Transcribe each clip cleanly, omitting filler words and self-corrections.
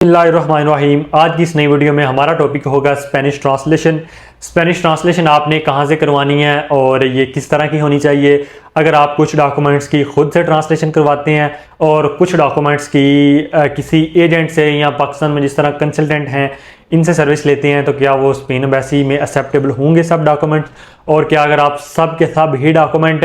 बिस्मिल्लाहिर्रहमानिर्रहीम। आज की इस नई वीडियो में हमारा टॉपिक होगा स्पेनिश ट्रांसलेशन। स्पेनिश ट्रांसलेशन आपने कहाँ से करवानी है और ये किस तरह की होनी चाहिए। अगर आप कुछ डॉक्यूमेंट्स की खुद से ट्रांसलेशन करवाते हैं और कुछ डॉक्यूमेंट्स की किसी एजेंट से या पाकिस्तान में जिस तरह कंसल्टेंट हैं इनसे सर्विस लेते हैं, तो क्या वो स्पेन एम्बेसी में एक्सेप्टेबल होंगे सब डॉक्यूमेंट्स? और क्या अगर आप सब के सब ही डॉक्यूमेंट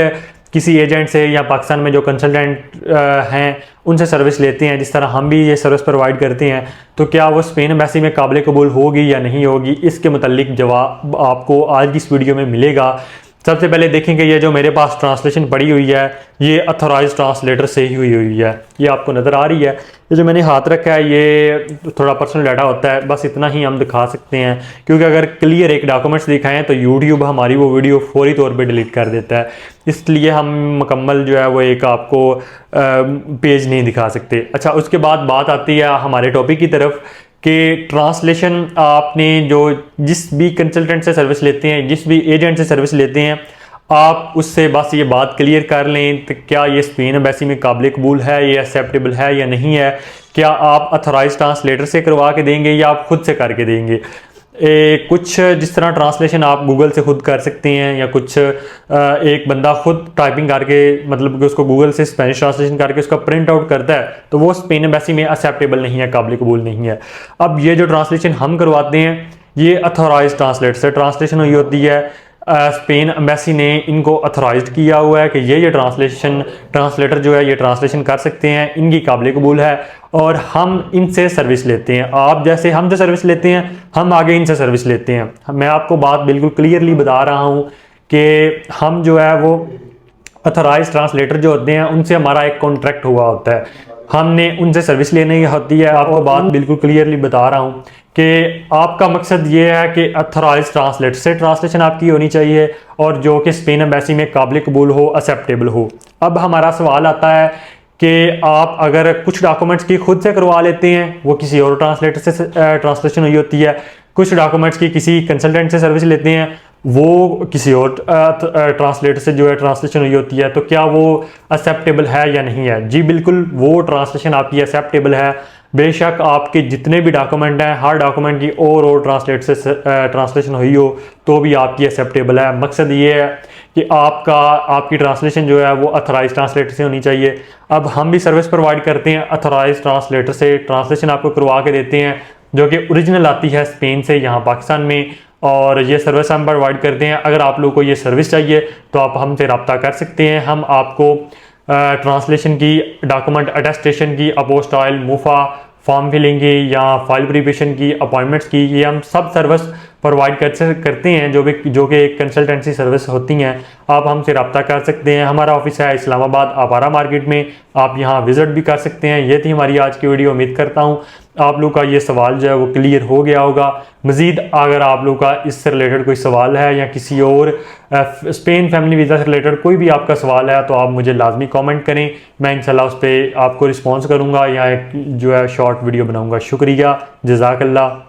किसी एजेंट से या पाकिस्तान में जो कंसल्टेंट हैं उनसे सर्विस लेते हैं, जिस तरह हम भी ये सर्विस प्रोवाइड करते हैं, तो क्या वो स्पेन एम्बेसी में काबिल कबूल होगी या नहीं होगी? इसके मुतालिक जवाब आपको आज की इस वीडियो में मिलेगा। सबसे पहले देखेंगे ये जो मेरे पास ट्रांसलेशन पड़ी हुई है ये अथोराइज ट्रांसलेटर से ही हुई है। ये आपको नज़र आ रही है। ये जो मैंने हाथ रखा है ये थोड़ा पर्सनल डाटा होता है, बस इतना ही हम दिखा सकते हैं, क्योंकि अगर क्लियर एक डॉक्यूमेंट्स दिखाएं तो यूट्यूब हमारी वो वीडियो फौरी तौर पे डिलीट कर देता है। इसलिए हम मुकम्मल जो है वो एक आपको पेज नहीं दिखा सकते। अच्छा, उसके बाद बात आती है हमारे टॉपिक की तरफ कि ट्रांसलेशन आपने जो जिस भी कंसल्टेंट से सर्विस लेते हैं, जिस भी एजेंट से सर्विस लेते हैं, आप उससे बस ये बात क्लियर कर लें कि क्या ये स्पेन एम्बेसी में काबिल कबूल है, ये एक्सेप्टेबल है या नहीं है। क्या आप अथोराइज ट्रांसलेटर से करवा के देंगे या आप खुद से करके देंगे। कुछ जिस तरह ट्रांसलेशन आप गूगल से खुद कर सकते हैं, या कुछ एक बंदा खुद टाइपिंग करके, मतलब कि उसको गूगल से स्पेनिश ट्रांसलेशन करके उसका प्रिंट आउट करता है, तो वो स्पेन एम्बेसी में एक्सेप्टेबल नहीं है, काबिल कबूल नहीं है। अब ये जो ट्रांसलेशन हम करवाते हैं ये अथोराइज ट्रांसलेटर से ट्रांसलेशन हुई होती है। स्पेन एम्बेसी ने इनको अथोराइज्ड किया हुआ है कि ये ट्रांसलेटर जो है ये ट्रांसलेशन कर सकते हैं, इनकी काबिल कबूल है और हम इनसे सर्विस लेते हैं। आप जैसे हमसे सर्विस लेते हैं हम आगे इनसे सर्विस लेते हैं। मैं आपको बात बिल्कुल क्लियरली बता रहा हूँ कि हम जो है वो अथोराइज ट्रांसलेटर जो होते हैं उनसे हमारा एक कॉन्ट्रैक्ट हुआ होता है, हमने उनसे सर्विस लेनी होती है। आपको बात बिल्कुल क्लियरली बता रहा हूँ कि आपका मकसद ये है कि अथोराइज ट्रांसलेटर से ट्रांसलेशन आपकी होनी चाहिए और जो कि स्पेन एम्बेसी में काबिल कबूल हो, एक्सेप्टेबल हो। अब हमारा सवाल आता है कि आप अगर कुछ डॉक्यूमेंट्स की खुद से करवा लेते हैं, वो किसी और ट्रांसलेटर से ट्रांसलेशन हुई होती है। कुछ डॉक्यूमेंट्स की किसी कंसल्टेंट से सर्विस लेते हैं, वो किसी और ट्रांसलेटर से जो है ट्रांसलेशन हुई होती है, तो क्या वो एक्सेप्टेबल है या नहीं है? जी बिल्कुल, वो ट्रांसलेशन आपकी एक्सेप्टेबल है। बेशक आपके जितने भी डॉक्यूमेंट हैं हर डॉक्यूमेंट की और ट्रांसलेटर से ट्रांसलेशन हुई हो तो भी आपकी एक्सेप्टेबल है। मकसद ये है कि आपकी ट्रांसलेशन जो है वो अथोराइज ट्रांसलेटर से होनी चाहिए। अब हम भी सर्विस प्रोवाइड करते हैं, अथोराइज ट्रांसलेटर से ट्रांसलेशन आपको करवा के देते हैं, जो कि ओरिजिनल आती है स्पेन से यहाँ पाकिस्तान में, और ये सर्विस हम प्रोवाइड करते हैं। अगर आप लोगों को ये सर्विस चाहिए तो आप हमसे रब्ता कर सकते हैं। हम आपको ट्रांसलेशन की, डॉक्यूमेंट अटेस्टेशन की, अपोस्टाइल, मुफा, फॉर्म फिलिंग की या फाइल प्रिपरेशन की, अपॉइंटमेंट्स की, ये हम सब सर्विस प्रोवाइड करते हैं जो कि एक कंसल्टेंसी सर्विस होती हैं। आप हमसे रब्ता कर सकते हैं। हमारा ऑफिस है इस्लामाबाद आपारा मार्केट में, आप यहाँ विज़िट भी कर सकते हैं। ये थी हमारी आज की वीडियो। उम्मीद करता हूँ आप लोग का ये सवाल जो है वो क्लियर हो गया होगा। मज़ीद अगर आप लोग का इससे रिलेटेड कोई सवाल है या किसी और स्पेन फैमिली वीज़ा से रिलेटेड कोई भी आपका सवाल है तो आप मुझे लाजमी कमेंट करें, मैं इंशाल्लाह उस पर आपको रिस्पॉन्स करूँगा या एक जो है शॉर्ट वीडियो बनाऊँगा। शुक्रिया, जज़ाकल्लाह।